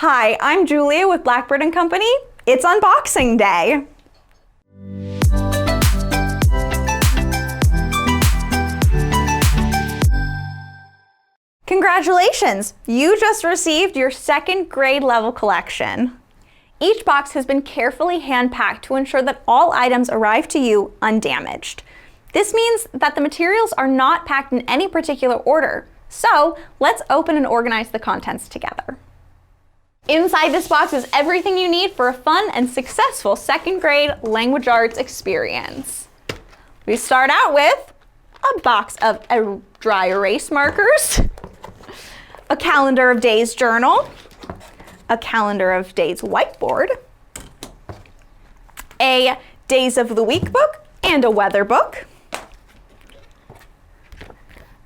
Hi, I'm Julia with Blackbird & Company. It's unboxing day. Congratulations! You just received your second grade level collection. Each box has been carefully hand-packed to ensure that all items arrive to you undamaged. This means that the materials are not packed in any particular order. So let's open and organize the contents together. Inside this box is everything you need for a fun and successful second grade language arts experience. We start out with a box of dry erase markers, a calendar of days journal, a calendar of days whiteboard, a days of the week book and a weather book,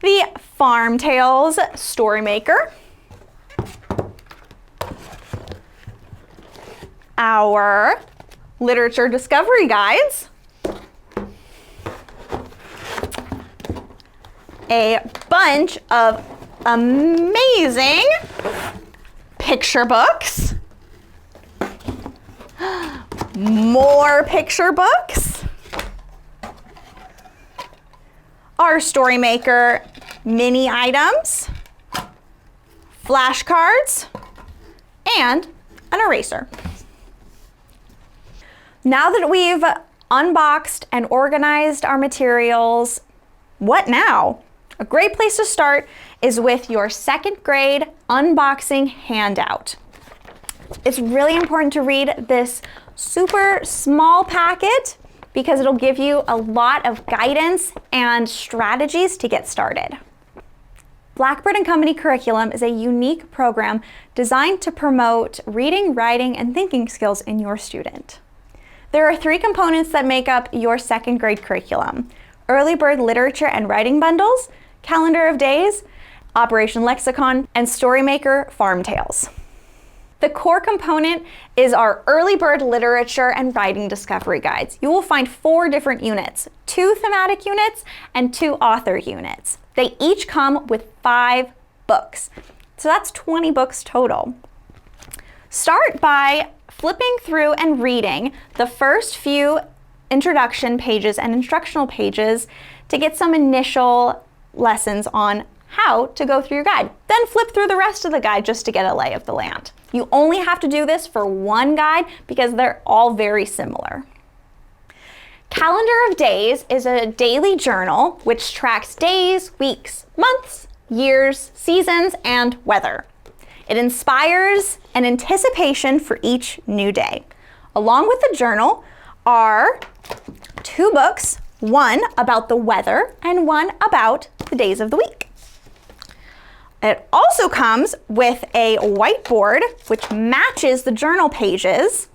the Farm Tales Storymaker, our literature discovery guides, a bunch of amazing picture books, more picture books, our Storymaker mini items, flashcards, and an eraser. Now that we've unboxed and organized our materials, what now? A great place to start is with your second grade unboxing handout. It's really important to read this super small packet because it'll give you a lot of guidance and strategies to get started. Blackbird & Company curriculum is a unique program designed to promote reading, writing, and thinking skills in your student. There are 3 components that make up your second grade curriculum: Early Bird Literature and Writing Bundles, Calendar of Days, Operation Lexicon, and Storymaker Farm Tales. The core component is our Early Bird Literature and Writing Discovery Guides. You will find 4 different units, 2 thematic units and 2 author units. They each come with 5 books. So that's 20 books total. Start by flipping through and reading the first few introduction pages and instructional pages to get some initial lessons on how to go through your guide. Then flip through the rest of the guide just to get a lay of the land. You only have to do this for one guide because they're all very similar. Calendar of Days is a daily journal which tracks days, weeks, months, years, seasons, and weather. It inspires an anticipation for each new day. Along with the journal are 2 books, one about the weather and one about the days of the week. It also comes with a whiteboard which matches the journal pages,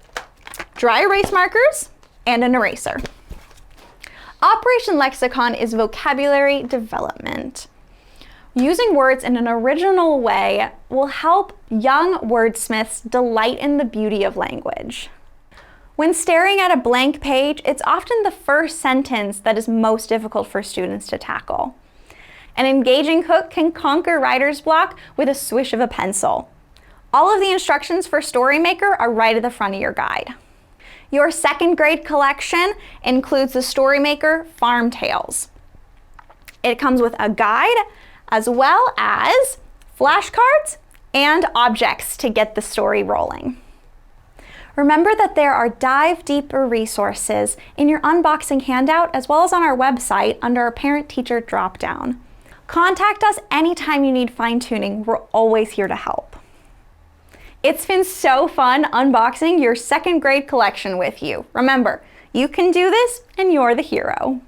dry erase markers, and an eraser. Operation Lexicon is vocabulary development. Using words in an original way will help young wordsmiths delight in the beauty of language. When staring at a blank page, it's often the first sentence that is most difficult for students to tackle. An engaging hook can conquer writer's block with a swish of a pencil. All of the instructions for Storymaker are right at the front of your guide. Your second grade collection includes the Storymaker Farm Tales. It comes with a guide as well as flashcards and objects to get the story rolling. Remember that there are dive deeper resources in your unboxing handout as well as on our website under our parent-teacher dropdown. Contact us anytime you need fine-tuning. We're always here to help. It's been so fun unboxing your second grade collection with you. Remember, you can do this and you're the hero.